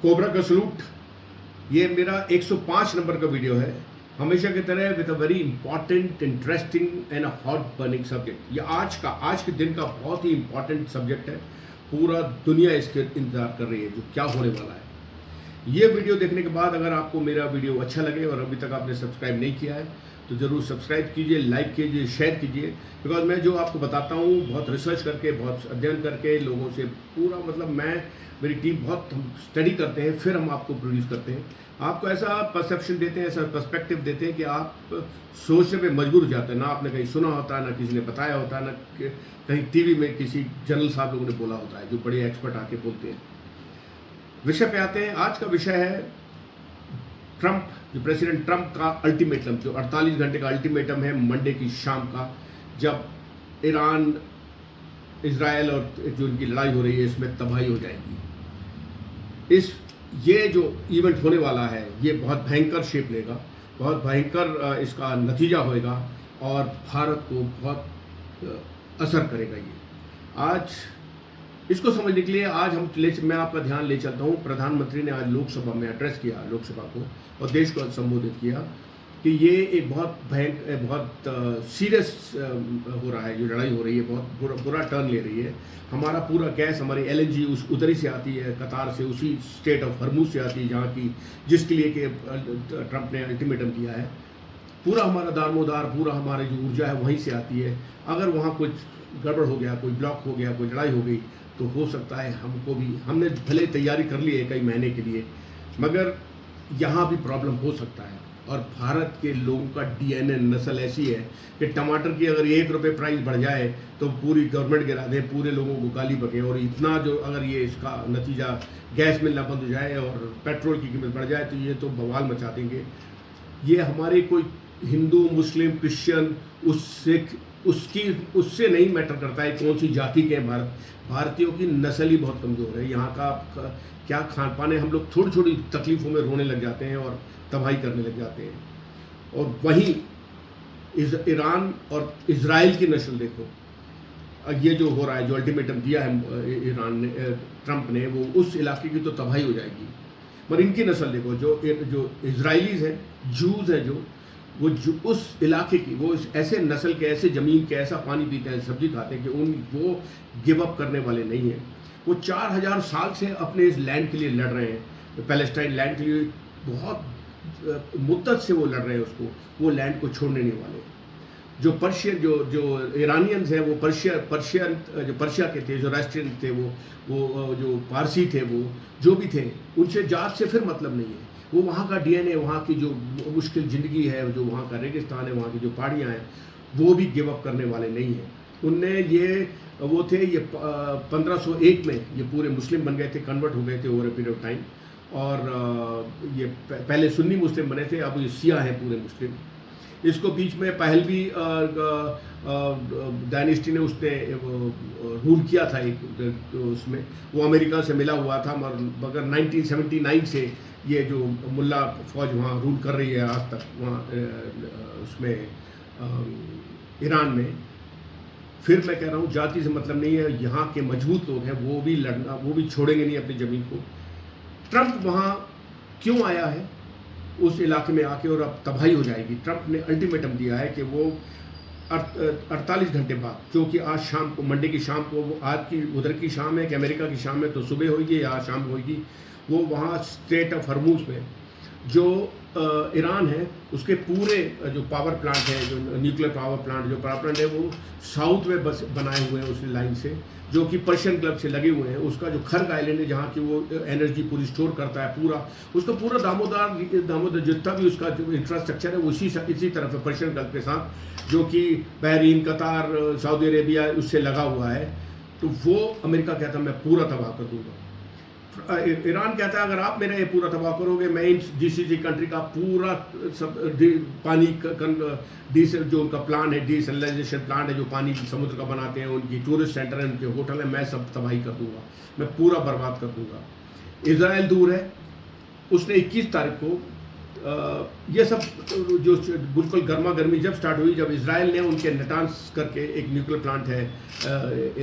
Cobra का salute. ये मेरा 105 नंबर का वीडियो है। हमेशा की तरह with a very important, interesting and a hot burning subject. ये आज के दिन का बहुत ही इंपॉर्टेंट सब्जेक्ट है। पूरा दुनिया इसके इंतजार कर रही है जो क्या होने वाला है। ये वीडियो देखने के बाद अगर आपको मेरा वीडियो अच्छा लगे और अभी तक आपने सब्सक्राइब नहीं किया है तो ज़रूर सब्सक्राइब कीजिए, लाइक कीजिए, शेयर कीजिए। बिकॉज मैं जो आपको बताता हूँ बहुत रिसर्च करके, बहुत अध्ययन करके, लोगों से पूरा मेरी टीम बहुत हम स्टडी करते हैं, फिर हम आपको प्रोड्यूस करते हैं। आपको ऐसा परसेप्शन देते हैं, ऐसा पर्सपेक्टिव देते हैं कि आप सोचने पे मजबूर हो जाते हैं। ना आपने कहीं सुना होता है, ना किसी ने बताया होता है, ना कहीं टीवी में किसी जनरल साहब लोगों ने बोला होता है, जो बड़े एक्सपर्ट आके बोलते हैं। विषय पे आते हैं। आज का विषय है ट्रंप, जो प्रेसिडेंट ट्रंप का अल्टीमेटम, जो 48 घंटे का अल्टीमेटम है मंडे की शाम का, जब ईरान, इजराइल और जो इनकी लड़ाई हो रही है इसमें तबाही हो जाएगी। ये जो इवेंट होने वाला है ये बहुत भयंकर शेप लेगा, बहुत भयंकर इसका नतीजा होएगा और भारत को बहुत असर करेगा। ये आज इसको समझने के लिए मैं आपका ध्यान ले चलता हूँ। प्रधानमंत्री ने आज लोकसभा में एड्रेस किया, लोकसभा को और देश को संबोधित किया कि ये एक बहुत सीरियस हो रहा है। जो लड़ाई हो रही है बहुत बुरा टर्न ले रही है। हमारा पूरा गैस, हमारी LNG उधर ही से आती है, कतार से, उसी स्टेट ऑफ हरमुज से आती है जहाँ की जिसके लिए कि ट्रंप ने अल्टीमेटम दिया है। पूरा हमारा दारमोदार, पूरा हमारी जो ऊर्जा है वहीं से आती है। अगर वहाँ कुछ गड़बड़ हो गया, कोई ब्लॉक हो गया, कोई लड़ाई हो गई तो हो सकता है हमने भले तैयारी कर ली है कई महीने के लिए, मगर यहाँ भी प्रॉब्लम हो सकता है। और भारत के लोगों का DNA नस्ल ऐसी है कि टमाटर की अगर ₹1 प्राइस बढ़ जाए तो पूरी गवर्नमेंट गिरा दे, पूरे लोगों को गाली बके। और इतना जो अगर ये इसका नतीजा गैस मिलना बंद हो जाए और पेट्रोल की कीमत बढ़ जाए तो ये तो बवाल मचा देंगे। ये हमारे कोई हिंदू, मुस्लिम, क्रिश्चियन उससे नहीं मैटर करता है कौन सी जाति के हैं। भारतीयों की नस्ल ही बहुत कमज़ोर है। यहाँ का क्या खान पान है, हम लोग छोटी छोटी तकलीफ़ों में रोने लग जाते हैं और तबाही करने लग जाते हैं। और वहीं ईरान और इजराइल की नस्ल देखो, ये जो हो रहा है, जो अल्टीमेटम दिया है ईरान ने, ट्रंप ने, वो उस इलाके की तो तबाही हो जाएगी। मगर इनकी नस्ल देखो, जो इजराइलीज़ हैं, जूज़ हैं, जो उस इलाके की, वो ऐसे नस्ल के, ऐसे ज़मीन के, ऐसा पानी पीते हैं, सब्जी खाते हैं कि वो गिव अप करने वाले नहीं हैं। वो 4000 साल से अपने इस लैंड के लिए लड़ रहे हैं, पैलेस्टाइन लैंड के लिए बहुत मुद्दत से वो लड़ रहे हैं उसको, वो लैंड को छोड़ने नहीं वाले। जो पर्शियन, जो ईरानियंस हैं, वो पर्शिया के थे, जो राष्ट्रीय थे, वो जो पारसी थे, वो जो भी थे, उनसे जात से फिर मतलब नहीं है। वो वहाँ का DNA, वहाँ की जो मुश्किल ज़िंदगी है, जो वहाँ का रेगिस्तान है, वहाँ की जो पहाड़ियाँ हैं, वो भी गिव अप करने वाले नहीं हैं। ये 1501 में ये पूरे मुस्लिम बन गए थे, कन्वर्ट हो गए थे over a period of time. और ये पहले सुन्नी मुस्लिम बने थे, अब ये शिया हैं पूरे मुस्लिम। इसको बीच में पहलवी डायनेस्टी ने उसने रूल किया था उसमें, वो अमेरिका से मिला हुआ था। मगर 1979 से ये जो मुल्ला फौज वहाँ रूल कर रही है आज तक, वहाँ उसमें ईरान में। फिर मैं कह रहा हूँ जाति से मतलब नहीं है। यहाँ के मजबूत लोग हैं, वो भी छोड़ेंगे नहीं अपनी ज़मीन को। ट्रंप वहाँ क्यों आया है उस इलाके में आके, और अब तबाही हो जाएगी। ट्रंप ने अल्टीमेटम दिया है कि वो 48 घंटे बाद, जो कि आज शाम को, मंडे की शाम को, वो आज की उधर की शाम है कि अमेरिका की शाम है, तो सुबह होगी या शाम होगी, वो वहाँ स्टेट ऑफ हरमुज में जो ईरान है उसके पूरे जो पावर प्लांट है, जो न्यूक्लियर पावर प्लांट, जो पावर प्लांट है, वो साउथ में बस बनाए हुए हैं उस लाइन से, जो कि पर्शियन गल्फ से लगे हुए हैं। उसका जो खर्ग आइलैंड है, जहाँ की वो एनर्जी पूरी स्टोर करता है, पूरा दामोदर जितना भी उसका जो इंफ्रास्ट्रक्चर है वो इसी तरफ है, पर्शियन गल्फ के साथ, जो कि बहरीन, कतार, सऊदी अरेबिया उससे लगा हुआ है। तो वो अमेरिका कहता है मैं पूरा तबाह कर दूँगा। ईरान कहता है अगर आप मेरा ये पूरा तबाह करोगे, मैं इन GCC कंट्री का पूरा पानी जो उनका प्लान है, डिसैलिनाइजेशन प्लांट है, जो पानी समुद्र का बनाते हैं, उनकी टूरिस्ट सेंटर है, उनके होटल है, मैं सब तबाही कर दूंगा, मैं पूरा बर्बाद कर दूंगा। इजराइल दूर है, उसने 21 तारीख को ये सब जो बिल्कुल गर्मा गर्मी जब स्टार्ट हुई, जब इजराइल ने उनके नटांस करके एक न्यूक्लियर प्लांट है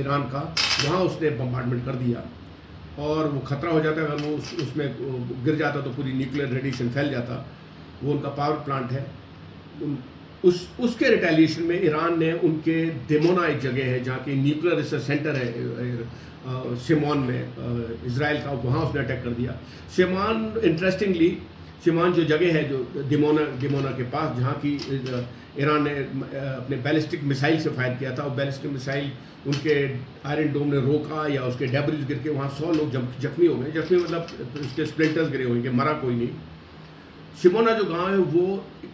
ईरान का, वहाँ उसने बम्बार्डमेंट कर दिया। और वो खतरा हो जाता है, अगर वो उसमें गिर जाता तो पूरी न्यूक्लियर रेडिएशन फैल जाता। वो उनका पावर प्लांट है। उसके रिटेलिएशन में ईरान ने उनके दिमोना एक जगह है जहाँ की न्यूक्लियर रिसर्च सेंटर है शेमान में इसराइल का, वहाँ उसने अटैक कर दिया। शेमान इंटरेस्टिंगली, शेमान जो जगह है जो दिमोना के पास, जहाँ की ईरान ने अपने बैलिस्टिक मिसाइल से फायर किया था, और बैलिस्टिक मिसाइल उनके आयरन डोम ने रोका या उसके डेब्रिज गिर के वहाँ 100 लोग जख्मी हो गए। जख्मी मतलब उसके स्प्लिंटर्स गिरे होंगे, मरा कोई नहीं। शिमोना जो गांव है वो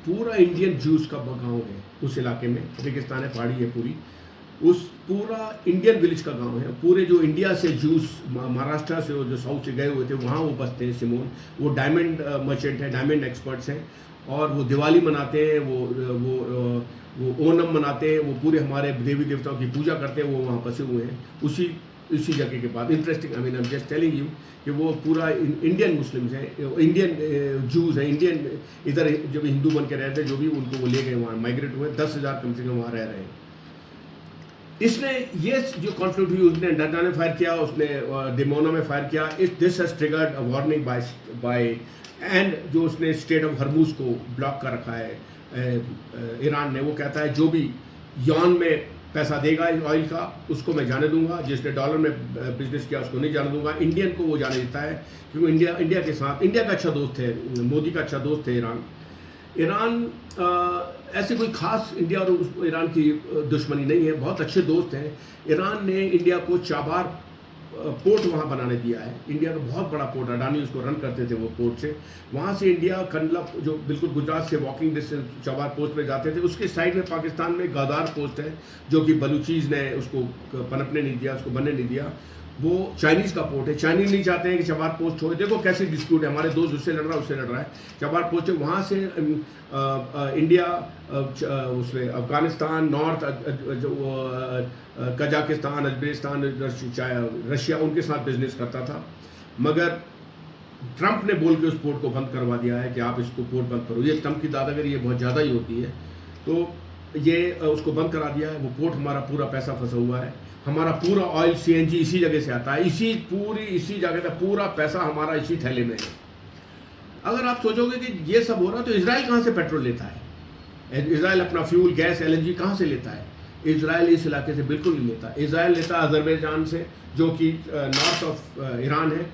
पूरा इंडियन जूस का गांव है। उस इलाके में रेगिस्तान है, पहाड़ी है पूरी, उस पूरा इंडियन विलेज का गांव है। पूरे जो इंडिया से जूस महाराष्ट्र से जो साउथ से गए हुए थे वहाँ वो बसते हैं सिमोन। वो डायमंड मर्चेंट हैं, डायमंड एक्सपर्ट्स हैं, और वो दिवाली मनाते हैं, वो ओनम मनाते हैं, वो पूरे हमारे देवी देवताओं की पूजा करते हैं। वो वहाँ बसे हुए हैं उसी जगह के बाद। Interesting, I mean I am just telling you कि वो पूरा इंडियन मुस्लिम्स हैं, इंडियन जूस हैं, इंडियन इधर जब हिंदू बन के रहते हैं जो भी, उनको वो ले गए वहाँ, माइग्रेट हुए, 10,000 कम से कम वहाँ रह रहे हैं। इसने ये जो कॉन्फ्लिक्ट हुई, उसने डरना में फायर किया, उसने डिमोना में फायर किया। This has triggered a warning by and जो उसने स्टेट ऑफ हरमुज को ब्लॉक कर रखा है ईरान ने। वो कहता है जो भी यॉन में पैसा देगा ऑयल का उसको मैं जाने दूंगा, जिसने डॉलर में बिजनेस किया उसको नहीं जाने दूंगा। इंडियन को वो जाने देता है क्योंकि इंडिया के साथ, इंडिया का अच्छा दोस्त है, मोदी का अच्छा दोस्त है ईरान। ऐसे कोई खास इंडिया और ईरान की दुश्मनी नहीं है, बहुत अच्छे दोस्त हैं। ईरान ने इंडिया को चाबार पोर्ट वहाँ बनाने दिया है। इंडिया का बहुत बड़ा पोर्ट, अडानी उसको रन करते थे वो पोर्ट से। वहाँ से इंडिया कंडला जो बिल्कुल गुजरात से वॉकिंग डिस्टेंस चाबार पोस्ट पे जाते थे, उसके साइड में पाकिस्तान में गादार पोस्ट है जो कि बलूचीज ने उसको पनपने नहीं दिया, उसको बनने नहीं दिया। वो चाइनीज़ का पोर्ट है। चाइनीज नहीं चाहते हैं कि चबार पोस्ट छोड़े। देखो कैसी डिस्प्यूट है, हमारे दोस्त उससे लड़ रहा है, उससे लड़ रहा है। चबार पोस्ट है, वहाँ से इंडिया उसमें अफगानिस्तान, नॉर्थ कजाकिस्तान, अजबेरिस्तान, रशिया, उनके साथ बिजनेस करता था। मगर ट्रंप ने बोल के उस पोर्ट को बंद करवा दिया है कि आप इसको पोर्ट बंद करो। ये ट्रंप की दादागिरी ये बहुत ज़्यादा ही होती है। तो ये उसको बंद करा दिया है। वो पोर्ट हमारा पूरा पैसा फंसा हुआ है। हमारा पूरा ऑयल CNG इसी जगह से आता है, इसी जगह का पूरा पैसा हमारा इसी थैले में है। अगर आप सोचोगे कि ये सब हो रहा है तो इजराइल कहाँ से पेट्रोल लेता है? इजराइल अपना फ्यूल, गैस, LNG कहाँ से लेता है? इजराइल इस इलाके से बिल्कुल नहीं लेता। इजराइल लेता है अजरबैजान से, जो कि नॉर्थ ऑफ ईरान है।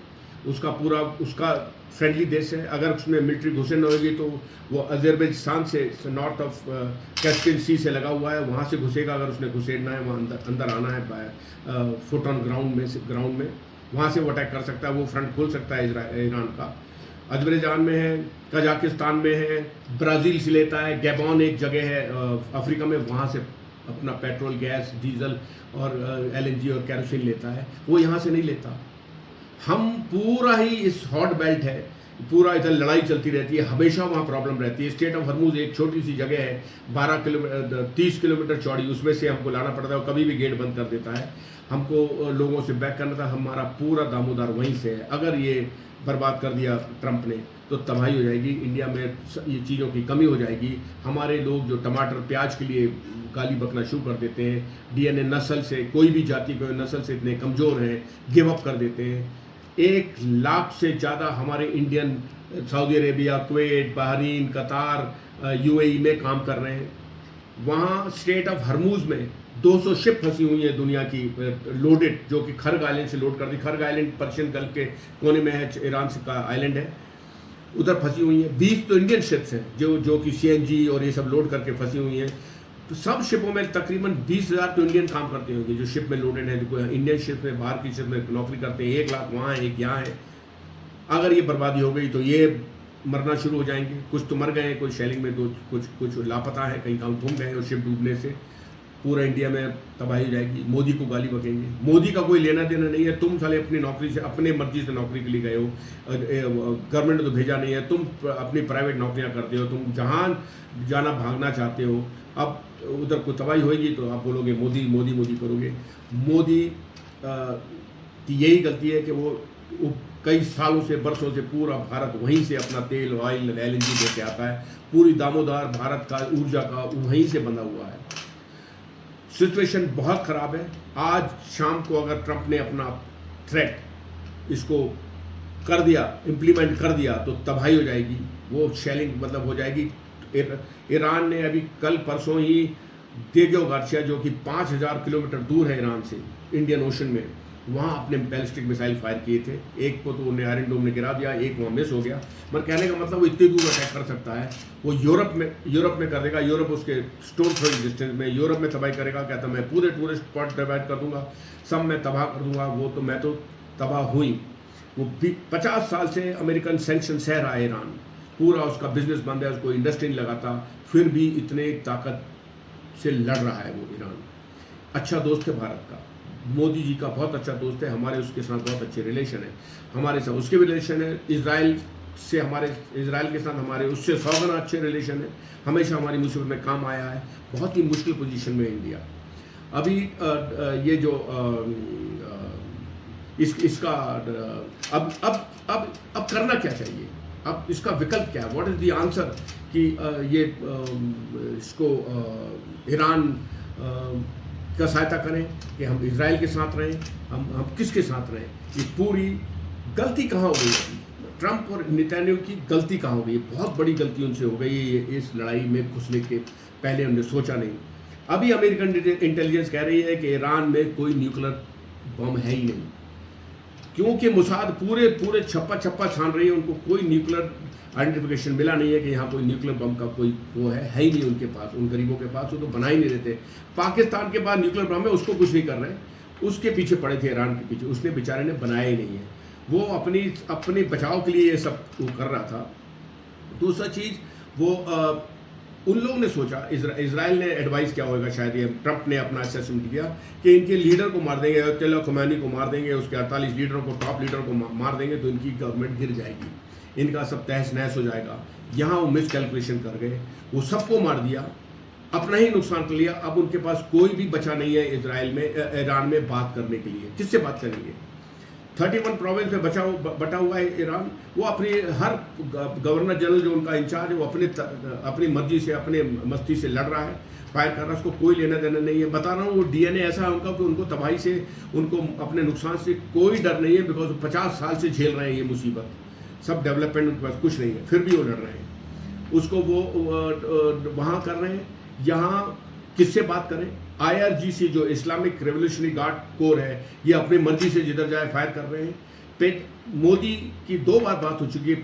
उसका फ्रेंडली देश है। अगर उसमें मिलिट्री घुसन होगी तो वो अजरबैजान से नॉर्थ ऑफ कैस्पियन सी से लगा हुआ है, वहाँ से घुसेगा। अगर उसने घुसेड़ना है, वहाँ अंदर आना है फुट ऑन ग्राउंड में, वहाँ से वो अटैक कर सकता है। वो फ्रंट खोल सकता है ईरान का। अजरबैजान में है, कजाकिस्तान में है, ब्राज़ील से लेता है, गैबॉन एक जगह है अफ्रीका में, वहाँ से अपना पेट्रोल, गैस, डीजल और LNG और कैरोसिन लेता है। वो यहाँ से नहीं लेता। हम पूरा ही इस हॉट बेल्ट है, पूरा इधर लड़ाई चलती रहती है, हमेशा वहाँ प्रॉब्लम रहती है। स्टेट ऑफ हरमुज एक छोटी सी जगह है, 30 किलोमीटर चौड़ी, उसमें से हमको लाना पड़ता है। कभी भी गेट बंद कर देता है। हमको लोगों से बैक करना था। हमारा पूरा दामोदर वहीं से है। अगर ये बर्बाद कर दिया ट्रंप ने तो तबाही हो जाएगी। इंडिया में ये चीज़ों की कमी हो जाएगी। हमारे लोग जो टमाटर प्याज के लिए गाली बकना शुरू कर देते हैं, DNA नस्ल से, कोई भी जाति कोई नस्ल से इतने कमज़ोर हैं, गिव अप कर देते हैं। 1 लाख से ज़्यादा हमारे Indian Saudi Arabia, Kuwait, Bahrain, कतार, UAE में काम कर रहे हैं। वहाँ स्टेट ऑफ हरमुज में 200 शिप फंसी हुई है दुनिया की लोडेड, जो कि खर्ग आइलैंड से लोड कर दी। खर्ग आइलैंड पर्शियन गल्फ के कोने में है, ईरान से का आइलैंड है, उधर फंसी हुई है। 20 तो इंडियन शिप्स हैं जो कि CNG और ये सब लोड करके फंसी हुई हैं। तो सब शिपों में तकरीबन 20,000 तो इंडियन काम करते होंगे जो शिप में लोडेड है। जो इंडियन शिप में, बाहर की शिप में नौकरी करते हैं। 1 लाख वहाँ है, 1 यहाँ है। अगर ये बर्बादी हो गई तो ये मरना शुरू हो जाएंगे। कुछ तो मर गए हैं, कोई शेलिंग में, तो कुछ लापता है, कहीं काम घूम गए और शिप डूबने से पूरा इंडिया में तबाही हो जाएगी। मोदी को गाली बकेंगे। मोदी का कोई लेना देना नहीं है। तुम साले अपनी नौकरी से, अपने मर्जी से नौकरी के लिए गए हो, गवर्नमेंट ने तो भेजा नहीं है। तुम अपनी प्राइवेट नौकरियां करते हो, तुम जहाँ जाना भागना चाहते हो। अब उधर कोई तबाही होगी तो आप बोलोगे मोदी मोदी मोदी करोगे। मोदी की यही गलती है कि वो कई सालों से, बरसों से पूरा भारत वहीं से अपना तेल, ऑयल, LNG लेके आता है। पूरी दामोदर भारत का ऊर्जा का वहीं से बंधा हुआ है। सिचुएशन बहुत ख़राब है। आज शाम को अगर ट्रंप ने अपना थ्रेट इसको कर दिया, इम्प्लीमेंट कर दिया तो तबाही हो जाएगी, वो शेलिंग मतलब हो जाएगी। ईरान ने अभी कल परसों ही देगो गार्सिया जो कि 5000 किलोमीटर दूर है ईरान से, इंडियन ओशन में, वहाँ अपने बैलिस्टिक मिसाइल फायर किए थे। एक को तो उन्हें आयरन डोम ने गिरा दिया, एक वहाँ मिस हो गया। मगर कहने का मतलब वो इतनी दूर अटैक कर सकता है। वो यूरोप में कर देगा, यूरोप उसके स्टोन थ्रोइंग डिस्टेंस में, यूरोप में तबाही करेगा। कहता मैं पूरे टूरिस्ट स्पॉट डिवाइड कर दूंगा, सब मैं तबाह कर दूंगा। वो तो मैं तो तबाह हुई। वो 50 साल से अमेरिकन सेंक्शन सह रहा है ईरान, पूरा उसका बिजनेस बंद है, उसको इंडस्ट्री नहीं लगाता, फिर भी इतने ताकत से लड़ रहा है वो ईरान। अच्छा दोस्त है भारत का, मोदी जी का बहुत अच्छा दोस्त है, हमारे उसके साथ बहुत अच्छे रिलेशन है, हमारे साथ उसके भी रिलेशन है। इजराइल के साथ हमारे उससे 100 गुना अच्छे रिलेशन है, हमेशा हमारी मुसीबत में काम आया है। बहुत ही मुश्किल पोजीशन में इंडिया अभी। ये जो इसका अब करना क्या चाहिए, अब इसका विकल्प क्या है, व्हाट इज़ द आंसर कि ये इसको ईरान का सहायता करें कि हम इजराइल के साथ रहें, हम किसके साथ रहें। ये पूरी गलती कहाँ हो गई है, ट्रंप और नेतन्याहू की गलती कहाँ हो गई, बहुत बड़ी गलती उनसे हो गई इस लड़ाई में घुसने के पहले उन्होंने सोचा नहीं। अभी अमेरिकन इंटेलिजेंस कह रही है कि ईरान में कोई न्यूक्लियर बम है ही नहीं, क्योंकि मुसाद पूरे छप्पा छान रही है, उनको कोई न्यूक्लियर आइडेंटिफिकेशन मिला नहीं है कि यहाँ कोई न्यूक्लियर बम का कोई वो है ही नहीं उनके पास, उन गरीबों के पास। वो तो बना ही नहीं रहते। पाकिस्तान के पास न्यूक्लियर बम है, उसको कुछ नहीं कर रहे, उसके पीछे पड़े थे ईरान के पीछे, उसने बेचारे ने बनाया ही नहीं है। वो अपनी बचाव के लिए ये सब वो कर रहा था। दूसरा चीज़ वो उन लोगों ने सोचा, इजराइल ने एडवाइस किया होगा शायद, ये ट्रंप ने अपना असेसमेंट किया कि इनके लीडर को मार देंगे, अयतुल्लाह खुमैनी को मार देंगे, उसके 48 लीडरों को, टॉप लीडर को मार देंगे तो इनकी गवर्नमेंट गिर जाएगी, इनका सब तहस नहस हो जाएगा। यहाँ वो मिस कैलकुलेशन कर गए, वो सबको मार दिया, अपना ही नुकसान कर लिया। अब उनके पास कोई भी बचा नहीं है ईरान में बात करने के लिए। किससे बात करेंगे? 31 प्रोविंस में बटा हुआ है ईरान। वो अपनी हर गवर्नर जनरल जो उनका इंचार्ज है वो अपनी मर्जी से, अपने मस्ती से लड़ रहा है, फायर कर रहा है, उसको कोई लेना देना नहीं है। बता रहा हूँ वो डीएनए ऐसा है उनका कि उनको तबाही से, उनको अपने नुकसान से कोई डर नहीं है, बिकॉज 50 साल से झेल रहे हैं ये मुसीबत, सब डेवलपमेंट उनके पास कुछ नहीं है, फिर भी वो लड़ रहे हैं। उसको वो वहाँ कर रहे हैं। यहाँ किससे बात करें? IRGC जो इस्लामिक रेवोल्यूशनरी गार्ड कोर है, ये अपनी मर्जी से जिधर जाए फायर कर रहे हैं। मोदी की 2 बार बात हो चुकी है,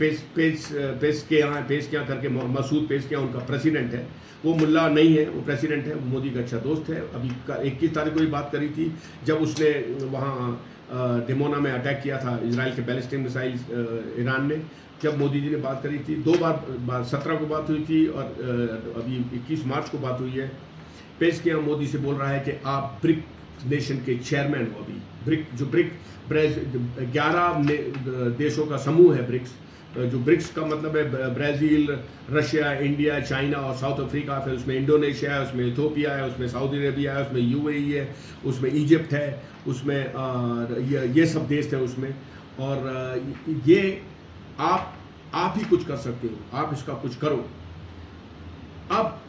पेश के यहाँ करके, मसूद पेशकियां उनका प्रेसिडेंट है, वो मुल्ला नहीं है, वो प्रेसिडेंट है, मोदी का अच्छा दोस्त है। अभी 21 तारीख को ही बात करी थी जब उसने वहाँ डिमोना में अटैक किया था, इजराइल के बैलिस्टिक मिसाइल ईरान ने, जब मोदी जी ने बात करी थी। 2 बार 17 को बात हुई थी और अभी 21 मार्च को बात हुई है। पेश किया मोदी से बोल रहा है कि आप ब्रिक नेशन के चेयरमैन हो। अभी ब्रिक 11 देशों का समूह है ब्रिक्स। जो ब्रिक्स का मतलब है ब्राज़ील, रशिया, इंडिया, चाइना और साउथ अफ्रीका, फिर उसमें इंडोनेशिया है, उसमें इथोपिया है, उसमें सऊदी अरेबिया है, उसमें UAE है, उसमें इजिप्ट है, उसमें ये सब देश हैं उसमें। और ये आप ही कुछ कर सकते हो, आप इसका कुछ करो। अब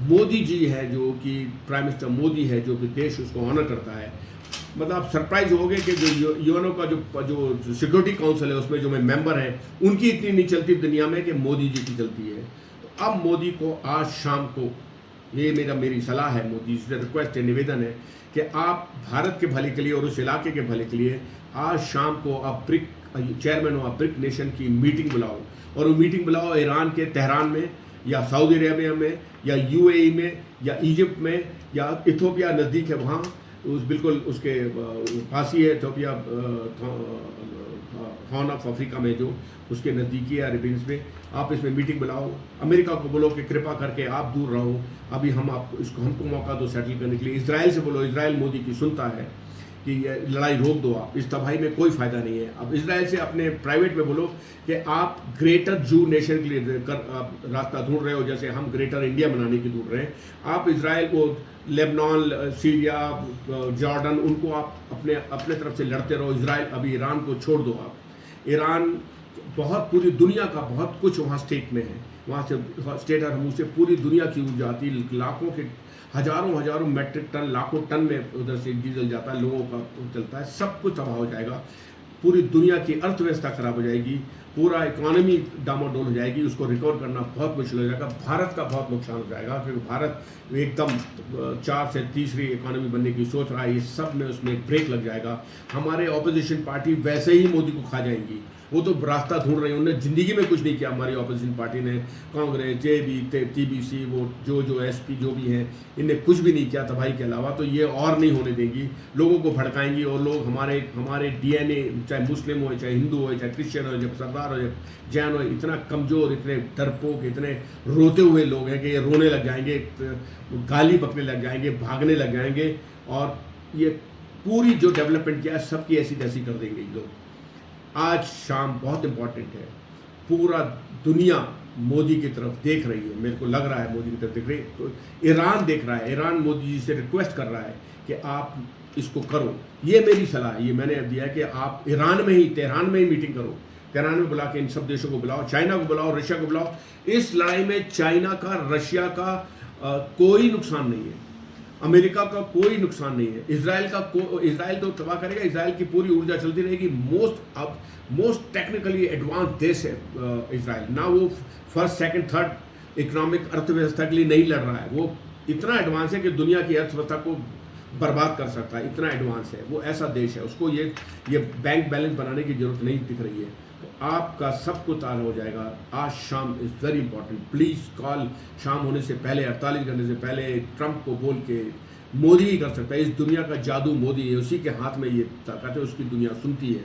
मोदी जी है जो कि प्राइम मिनिस्टर मोदी है, जो कि देश उसको ऑनर करता है। मतलब आप सरप्राइज हो गए कि जो यूएनओ का जो सिक्योरिटी काउंसिल है उसमें जो मेंबर हैं, उनकी इतनी नहीं चलती दुनिया में कि मोदी जी की चलती है। तो अब मोदी को आज शाम को, ये मेरी सलाह है, मोदी से रिक्वेस्ट है, निवेदन है कि आप भारत के भले के लिए और उस इलाके के भले के लिए आज शाम को आप ब्रिक चेयरमैन हो, आप ब्रिक नेशन की मीटिंग बुलाओ। और वो मीटिंग बुलाओ ईरान के तेहरान में, या सऊदी अरेबिया में, या UAE में, या इजिप्ट में, या इथोपिया नज़दीक है वहाँ, बिल्कुल उसके पास ही है इथोपिया, हॉर्न ऑफ अफ्रीका में जो उसके नज़दीकी है, अरेबियंस में। आप इसमें मीटिंग बुलाओ, अमेरिका को बोलो कि कृपा करके आप दूर रहो, अभी हमको मौका दो सेटल करने के लिए। इजराइल से बोलो, इजराइल मोदी की सुनता है कि ये लड़ाई रोक दो, आप इस तबाही में कोई फ़ायदा नहीं है। अब इजराइल से अपने प्राइवेट में बोलो कि आप ग्रेटर जू नेशन के लिए आप रास्ता ढूंढ रहे हो, जैसे हम ग्रेटर इंडिया बनाने की ढूंढ रहे हैं। आप इजराइल को, लेबनान, सीरिया, जॉर्डन, उनको आप अपने तरफ से लड़ते रहो। इजराइल अभी ईरान को छोड़ दो आप। ईरान बहुत, पूरी दुनिया का बहुत कुछ वहाँ स्टेट में है, वहाँ से स्टेट और मुँह से पूरी दुनिया की ऊर्जा आती है, लाखों के हजारों मैट्रिक टन, लाखों टन में उधर से डीजल जाता है, लोगों का चलता है, सब कुछ तबाह हो जाएगा। पूरी दुनिया की अर्थव्यवस्था खराब हो जाएगी, पूरा इकोनॉमी डामाडोल हो जाएगी, उसको रिकवर करना बहुत मुश्किल हो जाएगा। भारत का बहुत नुकसान हो जाएगा, क्योंकि भारत एकदम 4 से तीसरी इकोनॉमी बनने की सोच रहा है। ये सब में उसमें एक ब्रेक लग जाएगा। हमारे ऑपोजिशन पार्टी वैसे ही मोदी को खा जाएंगी, वो तो रास्ता ढूंढ रही है। उन्होंने ज़िंदगी में कुछ नहीं किया हमारी ऑपोजिशन पार्टी ने, कांग्रेस, जेबी, टीबीसी, वो जो एसपी जो भी हैं, इनने कुछ भी नहीं किया तबाही के अलावा। तो ये और नहीं होने देंगी, लोगों को भड़काएंगी, और लोग हमारे डीएनए, चाहे मुस्लिम हो, चाहे हिंदू हो, चाहे क्रिश्चियन हो, चाहे सरदार हो, चाहे जैन हो, इतना कमज़ोर, इतने डरपोक, इतने रोते हुए लोग हैं कि ये रोने लग जाएंगे, गाली बकने लग जाएंगे, भागने लग जाएंगे, और ये पूरी जो डेवलपमेंट किया है सबकी ऐसी तैसी कर देंगे ये लोग। आज शाम बहुत इंपॉर्टेंट है, पूरा दुनिया मोदी की तरफ देख रही है, मेरे को लग रहा है मोदी की तरफ देख रही है। तो ईरान देख रहा है, ईरान मोदी जी से रिक्वेस्ट कर रहा है कि आप इसको करो। ये मेरी सलाह है, ये मैंने दिया है कि आप ईरान में ही, तेहरान में ही मीटिंग करो, तेहरान में बुला के इन सब देशों को बुलाओ, चाइना को बुलाओ, रशिया को बुलाओ। इस लड़ाई में चाइना का, रशिया का कोई नुकसान नहीं है, अमेरिका का कोई नुकसान नहीं है, इजराइल तो तबाह करेगा, इजराइल की पूरी ऊर्जा चलती रहेगी। मोस्ट टेक्निकली एडवांस देश है इजराइल ना, वो फर्स्ट सेकंड थर्ड इकोनॉमिक अर्थव्यवस्था के लिए नहीं लड़ रहा है, वो इतना एडवांस है कि दुनिया की अर्थव्यवस्था को बर्बाद कर सकता है, इतना एडवांस है वो, ऐसा देश है। उसको ये बैंक बैलेंस बनाने की जरूरत नहीं दिख रही है। तो आपका सब कुछ ताल हो जाएगा। आज शाम is very important, please call शाम होने से पहले, 48 घंटे से पहले ट्रंप को बोल के, मोदी ही कर सकता है, इस दुनिया का जादू मोदी है, उसी के हाथ में ये ताकत है, उसकी दुनिया सुनती है।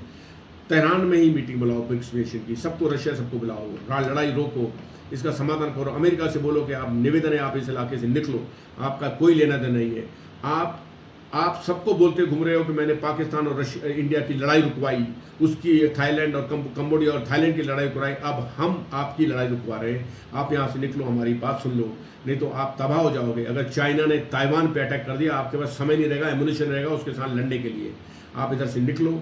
तेहरान में ही मीटिंग बुलाओ ब्रिक्स नेशन की, सबको, रशिया सबको बुलाओ, लड़ाई रोको, इसका समाधान करो। अमेरिका से बोलो कि आप, निवेदन है, आप इस इलाके से निकलो, आपका कोई लेना देना नहीं है। आप सबको बोलते घूम रहे हो कि मैंने पाकिस्तान और इंडिया की लड़ाई रुकवाई, उसकी थाईलैंड और कंबोडिया और थाईलैंड की लड़ाई रुकवाई, अब हम आपकी लड़ाई रुकवा रहे हैं, आप यहाँ से निकलो, हमारी बात सुन लो, नहीं तो आप तबाह हो जाओगे। अगर चाइना ने ताइवान पे अटैक कर दिया, आपके पास समय नहीं रहेगा, एमुनिशन रहेगा उसके साथ लड़ने के लिए, आप इधर से निकलो।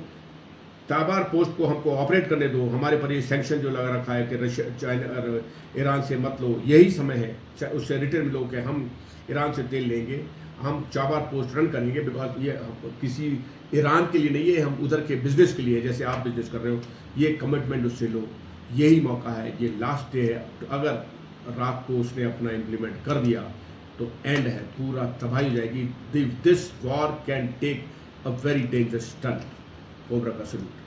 ताबार पोस्ट को हमको ऑपरेट करने दो, हमारे पर ये सैंक्शन जो लगा रखा है कि रशिया, चाइना, ईरान से मत लो, यही समय है उससे रिटर्न लो कि हम ईरान से तेल लेंगे, हम चाबार पोस्ट रन करेंगे, बिकॉज ये किसी ईरान के लिए नहीं है, हम उधर के बिजनेस के लिए, जैसे आप बिजनेस कर रहे हो, ये कमिटमेंट उससे लो, यही मौका है, ये लास्ट डे है। तो अगर रात को उसने अपना इम्प्लीमेंट कर दिया तो एंड है, पूरा तबाही हो जाएगी। This war can take a very dangerous turn. Cobra का सल्यूट।